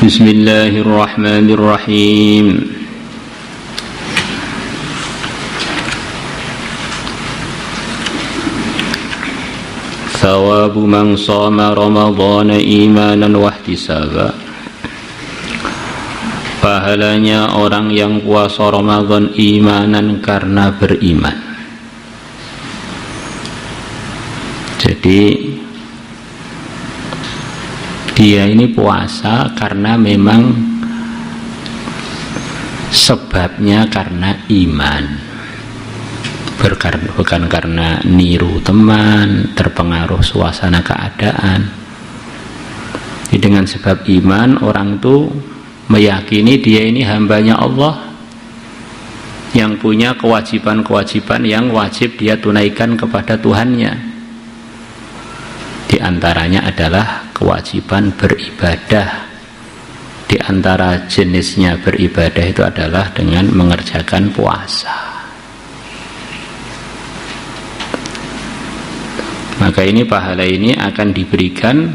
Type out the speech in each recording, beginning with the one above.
Bismillahirrahmanirrahim. Thawabu man shoma Ramadhana imanan wahtisaba. Pahalanya orang yang puasa Ramadan imanan karena beriman. Jadi dia ini puasa karena memang sebabnya karena iman, bukan karena niru teman, terpengaruh suasana keadaan. Jadi dengan sebab iman orang itu meyakini dia ini hambanya Allah yang punya kewajiban-kewajiban yang wajib dia tunaikan kepada Tuhannya. Di antaranya adalah kewajiban beribadah. Di antara jenisnya beribadah itu adalah dengan mengerjakan puasa. Maka ini pahala ini akan diberikan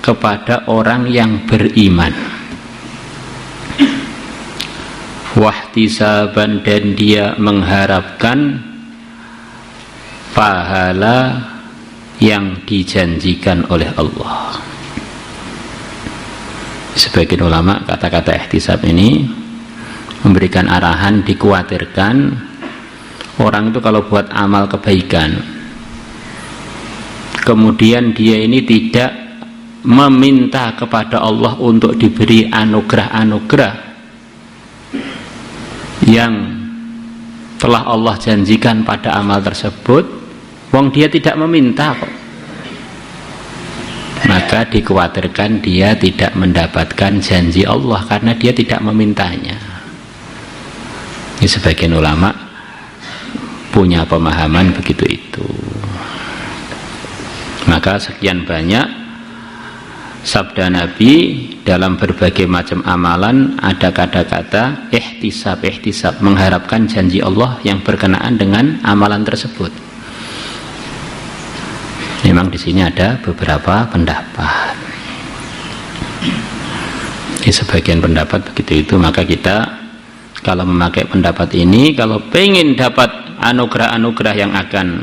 kepada orang yang beriman. Wahtisaban, dan dia mengharapkan pahala yang dijanjikan oleh Allah. Sebagian ulama kata-kata ihtisab ini memberikan arahan, dikhawatirkan orang itu kalau buat amal kebaikan kemudian dia ini tidak meminta kepada Allah untuk diberi anugerah-anugerah yang telah Allah janjikan pada amal tersebut, wong dia tidak meminta kok, maka dikhawatirkan dia tidak mendapatkan janji Allah karena dia tidak memintanya. Ini sebagian ulama punya pemahaman begitu itu. Maka sekian banyak sabda Nabi dalam berbagai macam amalan ada kata-kata ihtisab, mengharapkan janji Allah yang berkenaan dengan amalan tersebut. Memang di sini ada beberapa pendapat. Di sebagian pendapat begitu itu, maka kita kalau memakai pendapat ini, kalau pengen dapat anugerah-anugerah yang akan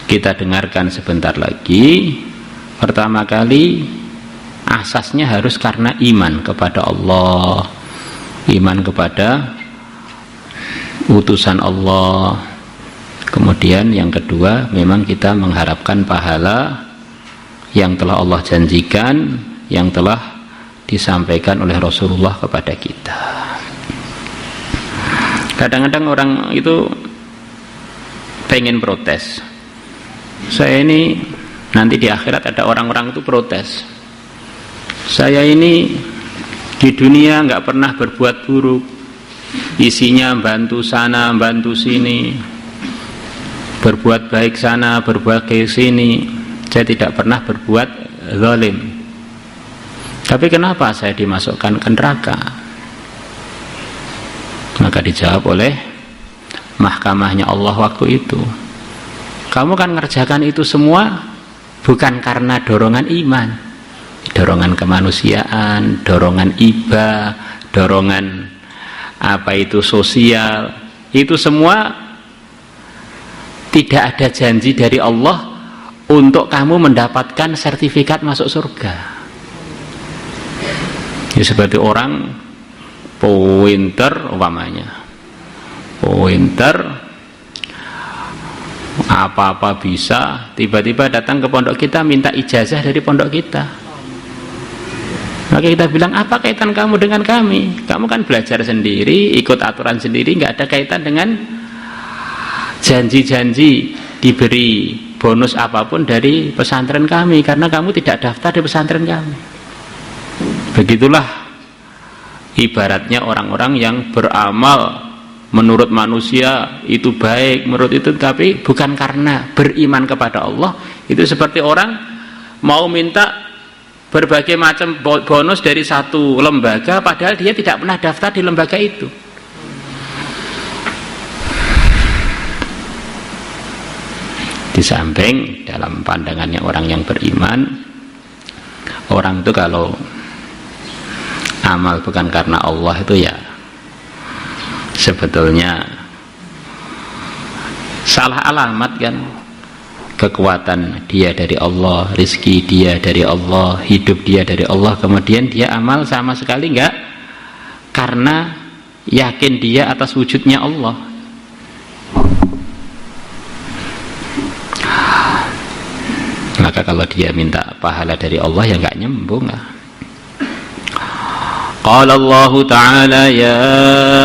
kita dengarkan sebentar lagi, pertama kali asasnya harus karena iman kepada Allah, iman kepada utusan Allah. Kemudian yang kedua, memang kita mengharapkan pahala yang telah Allah janjikan, yang telah disampaikan oleh Rasulullah kepada kita. Kadang-kadang orang itu pengen protes. Saya ini nanti di akhirat ada orang-orang itu protes. Saya ini di dunia nggak pernah berbuat buruk, isinya bantu sana, bantu sini, berbuat baik sana, berbuat baik sini. Saya tidak pernah berbuat zalim. Tapi kenapa saya dimasukkan ke neraka? Maka dijawab oleh mahkamahnya Allah waktu itu, kamu kan ngerjakan itu semua bukan karena dorongan iman, dorongan kemanusiaan, dorongan iba, dorongan apa itu sosial. Itu semua tidak ada janji dari Allah untuk kamu mendapatkan sertifikat masuk surga. Ya, seperti orang pinter umpamanya, pinter apa-apa bisa, tiba-tiba datang ke pondok kita minta ijazah dari pondok kita. Maka kita bilang, apa kaitan kamu dengan kami? Kamu kan belajar sendiri, ikut aturan sendiri, nggak ada kaitan dengan janji-janji diberi bonus apapun dari pesantren kami, karena kamu tidak daftar di pesantren kami. Begitulah ibaratnya orang-orang yang beramal menurut manusia itu baik, menurut itu, tapi bukan karena beriman kepada Allah. Itu seperti orang mau minta berbagai macam bonus dari satu lembaga padahal dia tidak pernah daftar di lembaga itu. Di samping dalam pandangannya orang yang beriman, orang itu kalau amal bukan karena Allah itu ya sebetulnya salah alamat kan. Kekuatan dia dari Allah, rizki dia dari Allah, hidup dia dari Allah, kemudian dia amal sama sekali enggak karena yakin dia atas wujudnya Allah. Maka kalau dia minta pahala dari Allah ya enggak nyambung lah. Qala Allah Ta'ala ya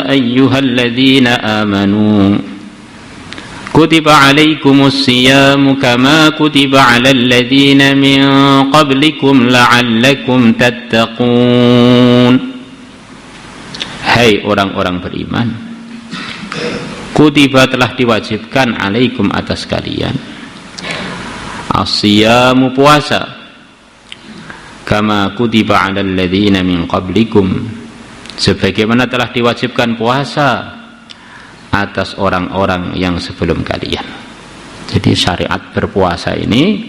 ayyuhalladzina amanu kutiba alaikumus siyamu kama kutiba alal ladzina min qablikum la'allakum tattaqun. Hai orang-orang beriman, kutiba telah diwajibkan alaikum atas kalian as-siyamu puasa kama kutiba alal ladzina min qablikum sebagaimana telah diwajibkan puasa atas orang-orang yang sebelum kalian. Jadi syariat berpuasa ini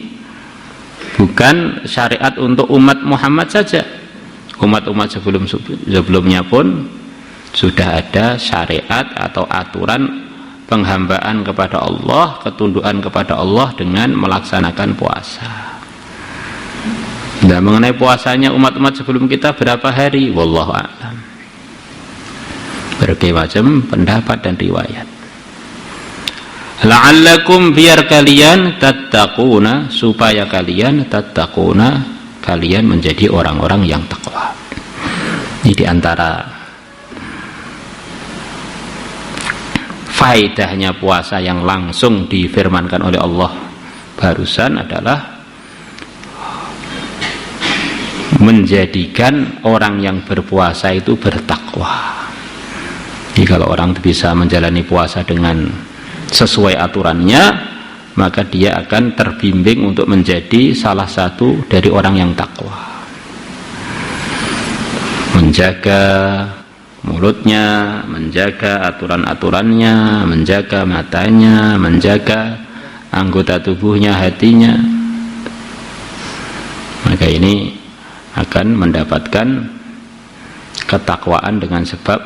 bukan syariat untuk umat Muhammad saja. Umat-umat sebelumnya pun sudah ada syariat atau aturan penghambaan kepada Allah, ketundukan kepada Allah dengan melaksanakan puasa. Nah, mengenai puasanya umat-umat sebelum kita berapa hari? Wallahu a'lam. Berbagai macam pendapat dan riwayat. La'allakum biar kalian tattaquna supaya kalian tattaquna kalian menjadi orang-orang yang takwa. Ini diantara faedahnya puasa yang langsung difirmankan oleh Allah barusan adalah menjadikan orang yang berpuasa itu bertakwa. Jadi kalau orang bisa menjalani puasa dengan sesuai aturannya, maka dia akan terbimbing untuk menjadi salah satu dari orang yang takwa. Menjaga mulutnya, menjaga aturan-aturannya, menjaga matanya, menjaga anggota tubuhnya, hatinya. Maka ini akan mendapatkan ketakwaan dengan sebab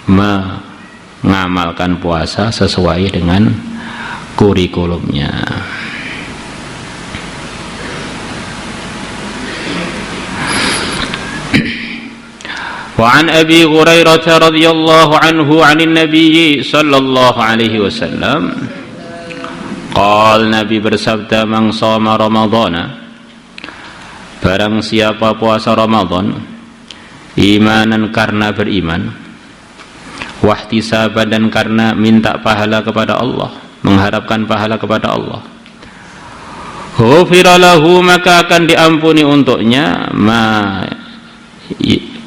mengamalkan puasa sesuai dengan kurikulumnya. Wa an Abi Hurairah radhiyallahu anhu 'anil Nabi sallallahu alaihi wasallam qala Nabi bersabda man shoma ramadhana barang siapa puasa Ramadan imanan karena beriman wahtisaban dan karena minta pahala kepada Allah, mengharapkan pahala kepada Allah, ghufira lahu maka akan diampuni untuknya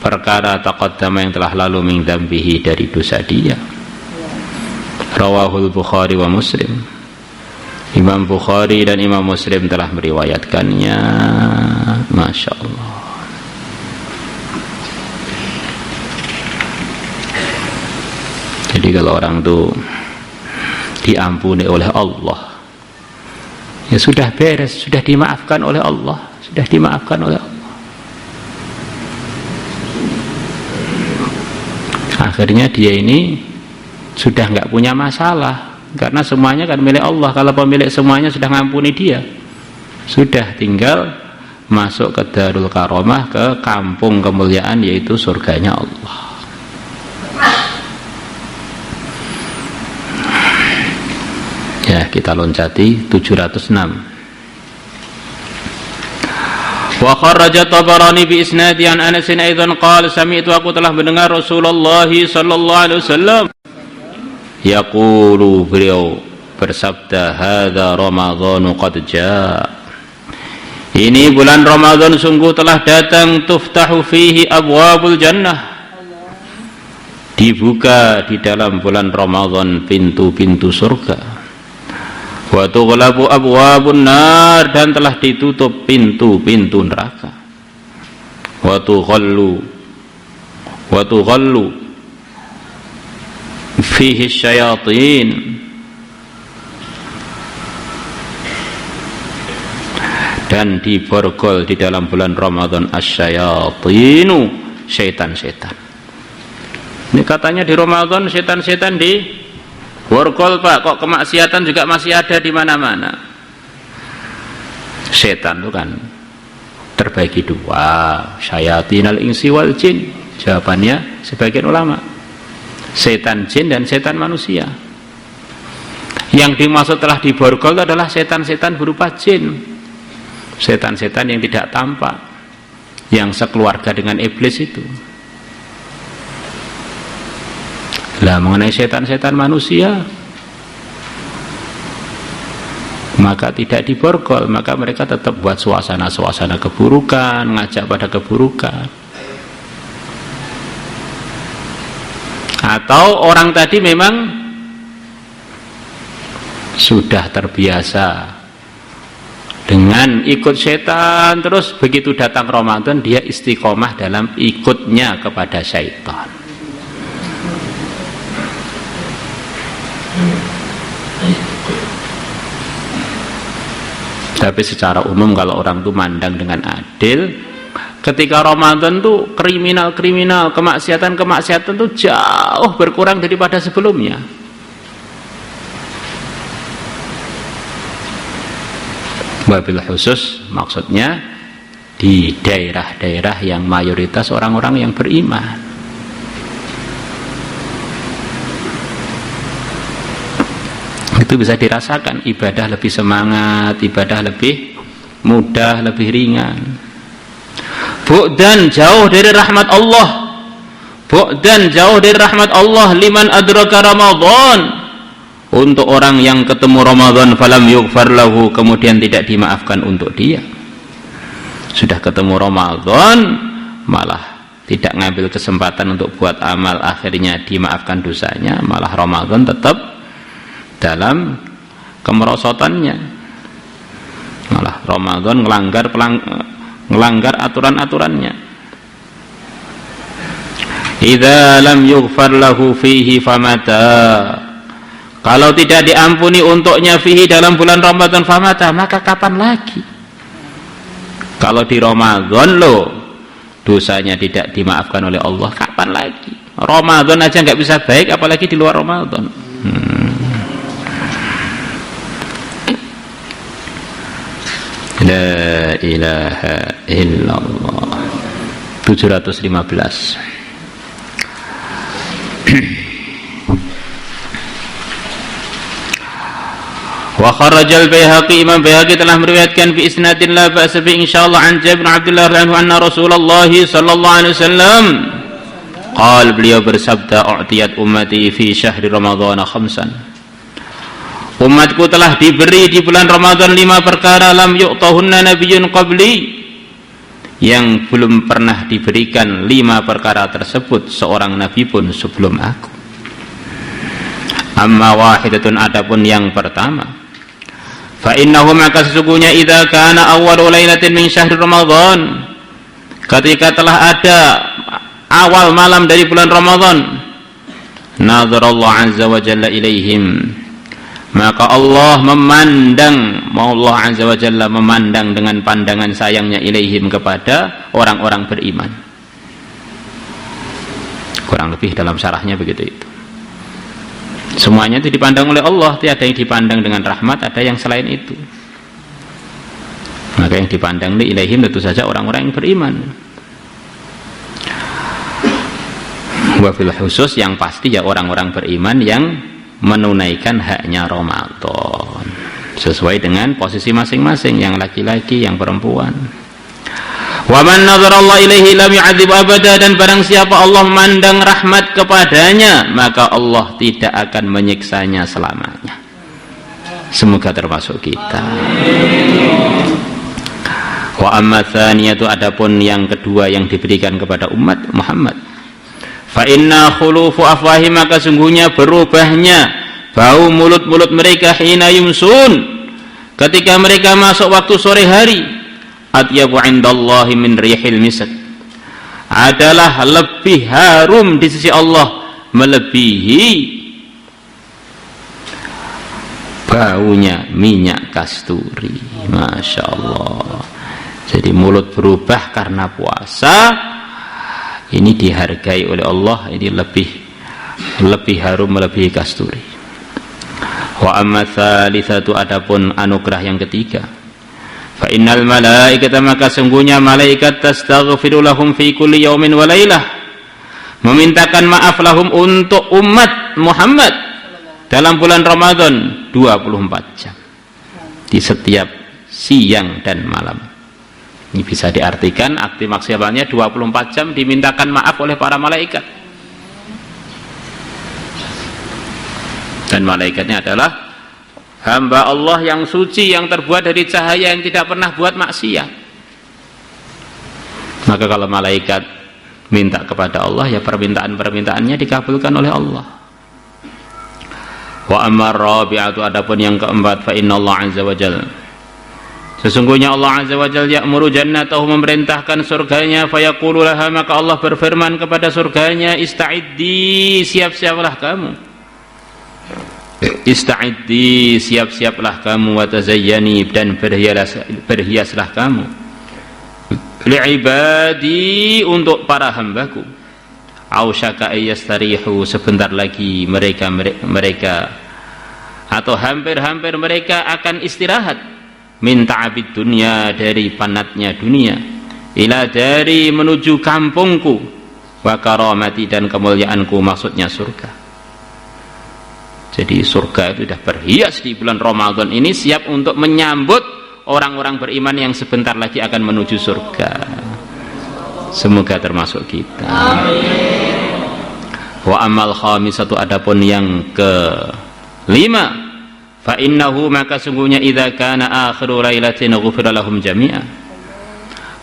perkara taqaddama yang telah lalu min dzambihi dari dosa dia. Rawahul Bukhari wa Muslim. Imam Bukhari dan Imam Muslim telah meriwayatkannya. Masya Allah. Jadi kalau orang itu diampuni oleh Allah, ya sudah beres, sudah dimaafkan oleh Allah, sudah dimaafkan oleh Allah. Akhirnya dia ini sudah nggak punya masalah, karena semuanya kan milik Allah. Kalau pemilik semuanya sudah ngampuni dia, sudah tinggal masuk ke Darul Karomah, ke kampung kemuliaan, yaitu surganya Allah. Ya, kita loncati 706. Wa kharraja Tabarani bi isnadi an Anas aidan qala sami'tu aku telah mendengar Rasulullah sallallahu alaihi wasallam yaqulu beliau bersabda hadza Ramadhanu qad jaa. Ini bulan Ramadan sungguh telah datang, tuftahu fihi abwabul jannah. Dibuka di dalam bulan Ramadan pintu-pintu surga. Wa tughlabu abwabun nar dan telah ditutup pintu-pintu neraka. Wa tughallu fihi syayatin dan diborgol di dalam bulan Ramadan asyayatinu setan-setan. Ini katanya di Ramadan setan-setan di borgol Pak, kok kemaksiatan juga masih ada di mana-mana. Setan itu kan terbagi dua, syayatinal insi wal jin. Jawabannya sebagian ulama, setan jin dan setan manusia. Yang dimaksud telah diborgol adalah setan-setan berupa jin, setan-setan yang tidak tampak, yang sekeluarga dengan iblis itu. Lah mengenai setan-setan manusia, maka tidak diborgol, maka mereka tetap buat suasana-suasana keburukan, ngajak pada keburukan. Atau orang tadi memang sudah terbiasa dengan ikut setan, terus begitu datang Ramadan dia istiqomah dalam ikutnya kepada syaitan. Tapi secara umum kalau orang itu mandang dengan adil, ketika Ramadan tuh kriminal-kriminal, kemaksiatan-kemaksiatan tuh jauh berkurang daripada sebelumnya. Wabil khusus maksudnya di daerah-daerah yang mayoritas orang-orang yang beriman. Itu bisa dirasakan, ibadah lebih semangat, ibadah lebih mudah, lebih ringan. Bu'dan jauh dari rahmat Allah, bu'dan jauh dari rahmat Allah liman adraka Ramadan, untuk orang yang ketemu Ramadan falam yughfar lahu, kemudian tidak dimaafkan untuk dia. Sudah ketemu Ramadan malah tidak ngambil kesempatan untuk buat amal, akhirnya dimaafkan dosanya, malah Ramadan tetap dalam kemerosotannya, malah Ramadan ngelanggar aturan-aturannya. Idza lam yughfar lahu fihi famata, kalau tidak diampuni untuknya fihi dalam bulan Ramadan famata, maka kapan lagi? Kalau di Ramadan loh dosanya tidak dimaafkan oleh Allah, kapan lagi? Ramadan aja nggak bisa baik, apalagi di luar Ramadan. La ilaha illallah. 715. Wa kharajal Baihaqi, Imam Baihaqi telah meriwayatkan bi isnadin la ba'sa bi insyaallah an Jabir bin Abdullah radhiyallahu anhu anna Rasulullah sallallahu alaihi wasallam qala, beliau bersabda, u'tiyat ummati fi syahri Ramadhan khamsan, umatku telah diberi di bulan Ramadan 5 perkara lam yu'tahunna nabiyyun qabli, yang belum pernah diberikan 5 perkara tersebut seorang nabi pun sebelum aku. Amma wahidatun, adapun yang pertama, fa innahu, maka sesungguhnya idza kana awwalu lailatin min syahri Ramadan, ketika telah ada awal malam dari bulan Ramadan, nazarallahu azza wa jalla ilaihim, maka Allah azza wa jalla memandang dengan pandangan sayangnya ilaihim, kepada orang-orang beriman. Kurang lebih dalam syarahnya begitu itu. Semuanya itu dipandang oleh Allah, tidak ada yang dipandang dengan rahmat, ada yang selain itu. Maka yang dipandang li ilaihim tentu saja orang-orang yang beriman. Wabil khusus yang pasti ya orang-orang beriman yang menunaikan haknya Ramadan sesuai dengan posisi masing-masing, yang laki-laki, yang perempuan. Wa man nazarallahu ilaihi lam yu'adzib abada, dan barang siapa Allah memandang rahmat kepadanya, maka Allah tidak akan menyiksanya selamanya. Semoga termasuk kita. Wa amma tsaniyatu, adapun yang kedua yang diberikan kepada umat Muhammad, fa inna khulufu afwahi, maka sungguhnya berubahnya bau mulut-mulut mereka, hina yumsun, ketika mereka masuk waktu sore hari, atyabu indallahi min rihil misk, adalah lebih harum di sisi Allah melebihi baunya minyak kasturi. Masya Allah. Jadi mulut berubah karena puasa, ini dihargai oleh Allah, ini lebih harum melebihi kasturi. Wa amma tsalitsatu, adapun anugerah yang ketiga, fa innal malaikata, maka sungguhnya malaikat tastaghfiru lahum fi kulli yaumin wa lailah, memintakan maaf lahum untuk umat Muhammad dalam bulan Ramadan 24 jam di setiap siang dan malam. Ini bisa diartikan arti maksimalnya 24 jam dimintakan maaf oleh para malaikat. Dan malaikatnya adalah hamba Allah yang suci, yang terbuat dari cahaya, yang tidak pernah buat maksiat. Maka kalau malaikat minta kepada Allah, ya permintaan-permintaannya dikabulkan oleh Allah. Wa amma rabi'atu, adapun yang keempat, fa innallaha azza wajalla, sesungguhnya Allah azza wajalla ya'muru jannatahu, memerintahkan surganya, fayaqulu laha, maka Allah berfirman kepada surganya, ista'iddi, siap-siaplah kamu, ista'iddi, siap-siaplah kamu, wa tazayyani, dan berhiaslah kamu, li'ibadi, untuk para hambaku, ausyaka ayyastarihu, sebentar lagi mereka atau hampir-hampir mereka akan istirahat, min ta'abid dunya, dari panatnya dunia, ila dari menuju kampungku, wa karamati, dan kemuliaanku, maksudnya surga. Jadi surga itu sudah berhias di bulan Ramadan ini, siap untuk menyambut orang-orang beriman yang sebentar lagi akan menuju surga. Semoga termasuk kita. Amin. Wa amal khamisatu, adapun yang kelima, fa innahu, maka sungguhnya idza kana akhiru lailatin ghufira lahum jami'a,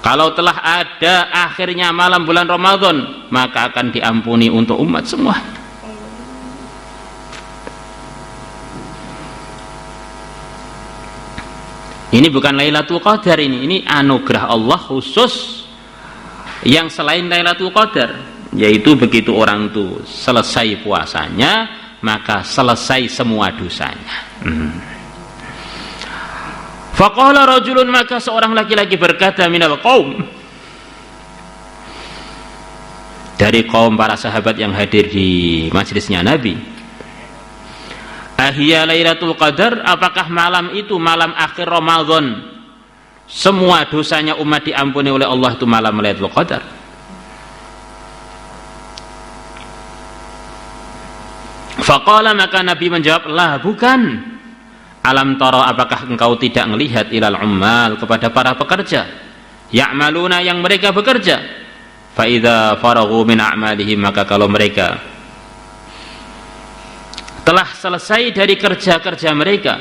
kalau telah ada akhirnya malam bulan Ramadan, maka akan diampuni untuk umat semua. Ini bukan Lailatul Qadar, ini anugerah Allah khusus yang selain Lailatul Qadar, yaitu begitu orang itu selesai puasanya, maka selesai semua dosanya. Faqala rajulun, maka seorang laki-laki berkata, minal qaum, dari kaum para sahabat yang hadir di majelisnya Nabi, ahya Lailatul Qadar, apakah malam itu, malam akhir Ramadan, semua dosanya umat diampuni oleh Allah, itu malam Lailatul Qadar? Faqala, maka Nabi menjawab, lah, bukan. Alam tara, apakah engkau tidak melihat, ilal ummal, kepada para pekerja, ya'maluna, yang mereka bekerja, fa idza faraghu min a'malihim, maka kalau mereka telah selesai dari kerja-kerja mereka,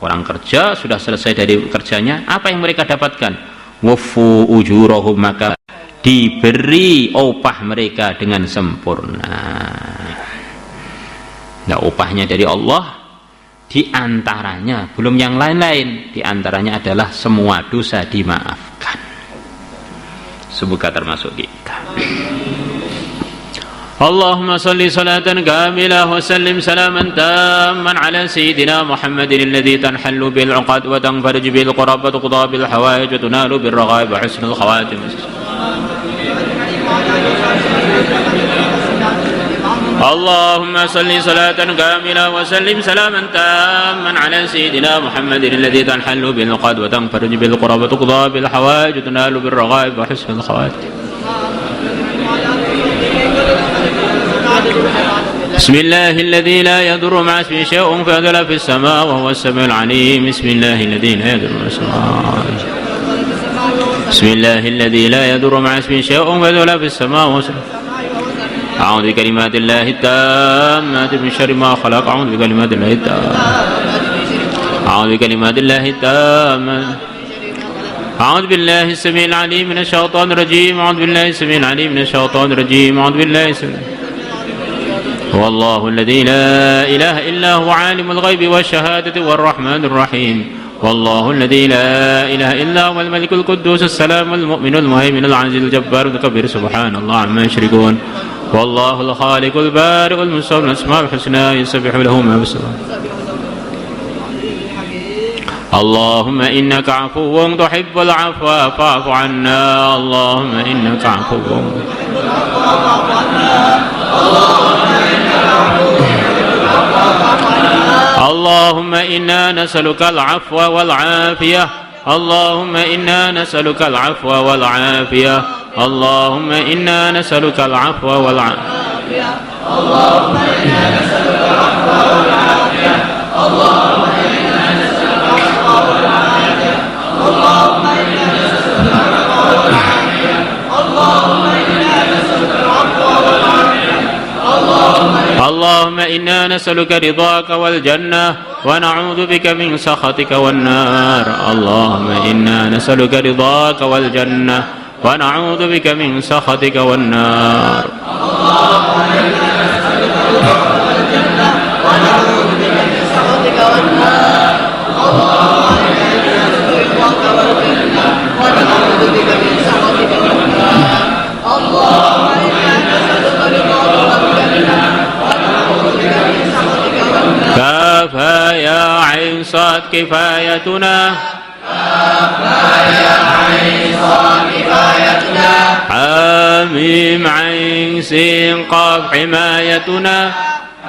orang kerja sudah selesai dari kerjanya, apa yang mereka dapatkan? Wafu ujurahum, maka diberi upah mereka dengan sempurna. Nah, upahnya dari Allah, diantaranya, belum yang lain-lain, diantaranya adalah semua dosa dimaafkan. Semoga termasuk kita. Allahumma salli salatan kamilah wa sallim salaman tamman ala sayyidina Muhammadin alladhi tanhallu bil 'uqad wa tanfarij bil qurab wa tuqda bil hawaij wa tunalu bir raghaib wa husnul khawatim. Allahumma salli salatan kamilah wa sallim salaman tamman ala sayyidina Muhammadin alladhi tanhallu bil 'uqad wa tanfarij bil qurab wa tuqda bil hawaij wa tunalu bir raghaib wa husnul khawatim. بسم الله الذي لا يضر مع اسمه شيء في السماء وهو السميع العليم. بسم الله الذي لا يضر مع اسمه بسم الله الذي لا يضر مع اسمه شيء في السماء أعوذ بكلمات الله التامات من شر ما خلق. أعوذ بكلمات الله التامات أعوذ بكلمات الله التامات أعوذ بالله السميع العليم من الشيطان الرجيم. أعوذ بالله السميع العليم من الشيطان الرجيم. أعوذ بالله السميع هو الله الذي لا إله إلا هو عالم الغيب والشهادة والرحمن الرحيم. والله الذي لا إله إلا هو الملك القدوس السلام المؤمن المهيمن العزيز الجبار المتكبر سبحان الله عما يشركون. والله الخالق البارئ المصور الأسماء الحسنى يسبح له ما في السماوات. اللهم إنك عفو تحب العفو فاعف عنا. اللهم إنك عفو اللهم إنا نسألك العفو والعافية اللهم إنا نسألك العفو والعافية اللهم إنا نسألك العفو والعافية اللهم إنا نسألك العفو والعافية اللهم إنا نسألك العفو والعافية اللهم إنا نسألك العفو والعافية اللهم إنا نسألك العفو والعافية اللهم إنا نسألك رضاك والجنة ونعوذ بك من سخطك والنار اللهم إنا نسألك رضاك والجنة ونعوذ بك من سخطك والنار اللهم إنا نسألك رضاك والجنة ونعوذ بك من سخطك والنار اللهم إنا نسألك رضاك والجنة ونعوذ بك من سخطك والنار اللهم إنا نسألك رضاك والجنة ونعوذ بك من سخطك والنار كفى يا عين صاد كفايتنا كفى يا عين صاد كفايتنا حميم عين سين قاف حمايتنا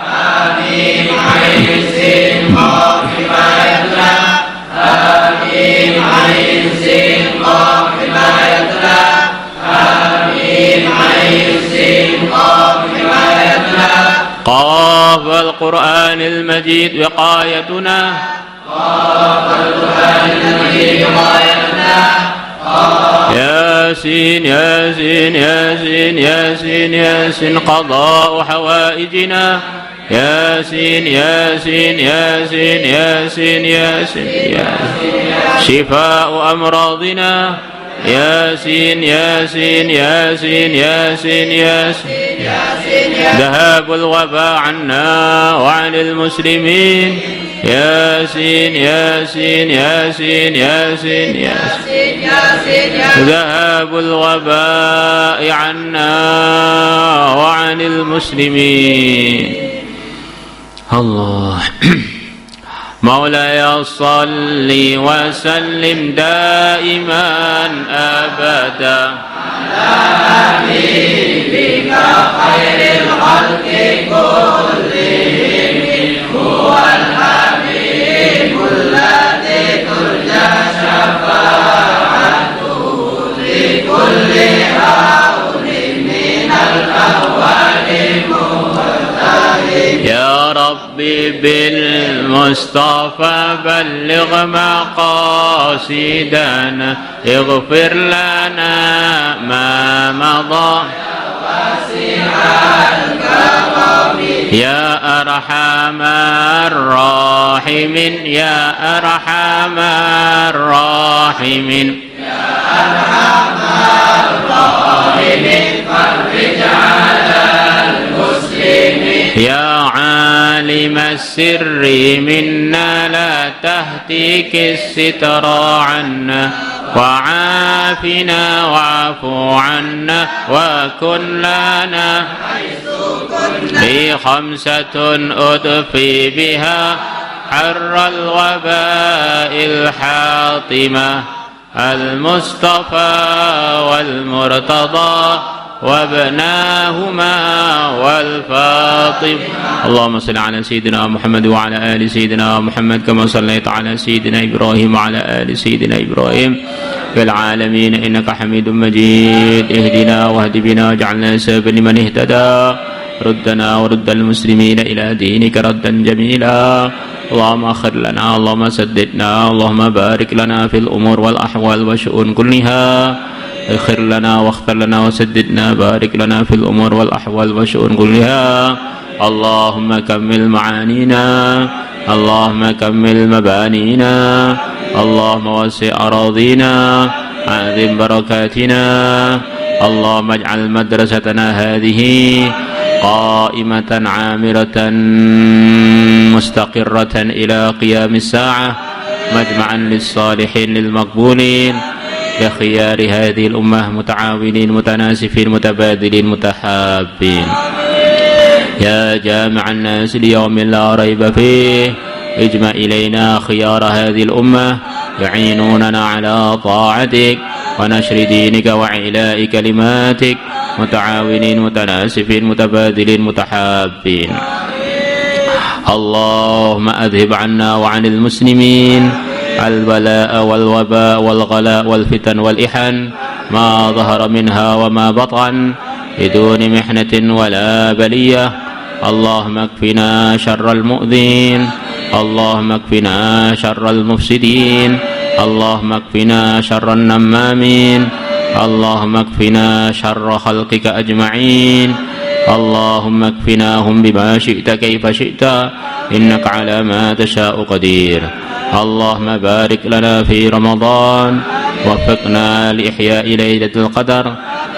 حميم عين سين قاف حمايتنا حميم عين سين قاف حمايتنا حميم عين سين قاف حمايتنا قاف القرآن المجيد وقايتنا قاف القرآن المجيد وقايتنا ياسين ياسين ياسين ياسين ياسين قضاء حوائجنا ياسين ياسين ياسين ياسين ياسين ياسين شفاء أمراضنا ياسين ياسين ياسين ياسين ياسين ذهاب الوباء عنا وعن المسلمين ياسين ياسين ياسين ياسين ياسين ذهاب الوباء عنا وعن المسلمين الله مولاي صل وسلم دائما أبدا على حبيبك خير الخلق كلهم هو الحبيب الذي ترجى شفاعته لكل هول من الأهوال مهتدي يا ربي بالمصطفى بلغ مقاصدنا اغفر لنا ما مضى يا أرحم الراحمين يا أرحم الراحمين يا أرحم الراحمين فرج على المسلمين يا عالم السر منا لا تهتك الستر عنا وعافنا واعف عنا وكن لنا لي خمسة أدفي بها حر الوباء الحاطمة المصطفى والمرتضى وابناهما والفاطمة اللهم صل على سيدنا محمد وعلى آل سيدنا محمد كما صليت على سيدنا إبراهيم وعلى آل سيدنا إبراهيم في العالمين إنك حميد مجيد اهدنا واهد بنا واجعلنا سببا لمن اهتدى ردنا ورد المسلمين إلى دينك ردا جميلا اللهم اغفر لنا اللهم سددنا اللهم بارك لنا في الأمور والأحوال والشؤون كلها اغفر لنا واغفر لنا وسددنا بارك لنا في الأمور والأحوال والشؤون كلها اللهم كمل معانينا اللهم كمل مبانينا اللهم وسع أراضينا عظم بركاتنا اللهم اجعل مدرستنا هذه قائمة عامرة مستقرة إلى قيام الساعة مجمعا للصالحين للمقبولين لخيار هذه الأمة متعاونين متناسفين متبادلين متحابين يا جامع الناس ليوم لا ريب فيه اجمع إلينا خيار هذه الأمة يعينوننا على طاعتك ونشر دينك وإعلاء كلماتك متعاونين متناسفين متبادلين متحابين اللهم أذهب عنا وعن المسلمين البلاء والوباء والغلاء والفتن والإحن ما ظهر منها وما بطن بدون محنة ولا بلية. اللهم اكفنا شر المؤذين، اللهم اكفنا شر المفسدين، اللهم اكفنا شر النمامين، اللهم اكفنا شر خلقك أجمعين، اللهم اكفناهم بما شئت كيف شئت إنك على ما تشاء قدير. اللهم بارك لنا في رمضان، وفقنا لإحياء ليلة القدر،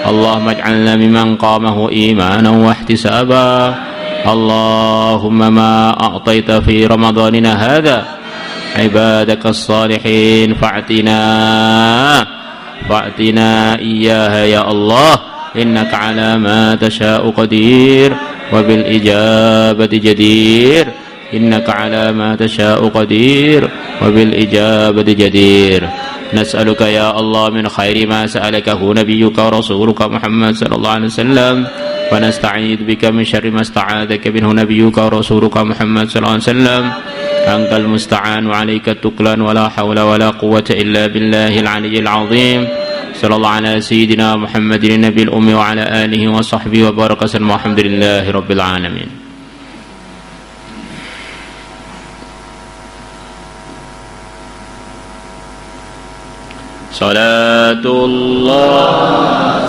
اللهم اجعلنا ممن قامه إيمانا واحتسابا. اللهم ما أعطيت في رمضاننا هذا عبادك الصالحين فأعطنا إياها يا الله، إنك على ما تشاء قدير وبالإجابة جدير، إنك على ما تشاء قدير وبالإجابة جدير. نسألك يا الله من خير ما سألكه نبيك ورسولك محمد صلى الله عليه وسلم، ونستعيذ بك من شر ما استعاذك منه نبيك ورسولك محمد صلى الله عليه وسلم. أنت المستعان وعليك التكلان، ولا حول ولا قوة إلا بالله العلي العظيم. صلى الله على سيدنا محمد النبي الأمي وعلى آله وصحبه وبارك وسلم، والحمد لله رب العالمين. صلاة الله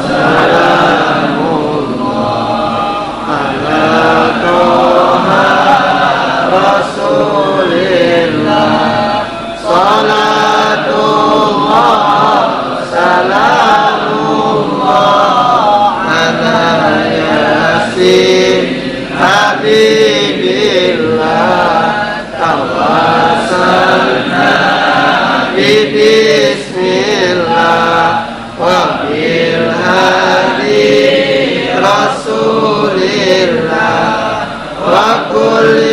سلام الله على طه رسول الله، صلاة الله سلام الله على ياسين حبيب الله، توسلنا ببسم الله وبالهادي رسول الله وكل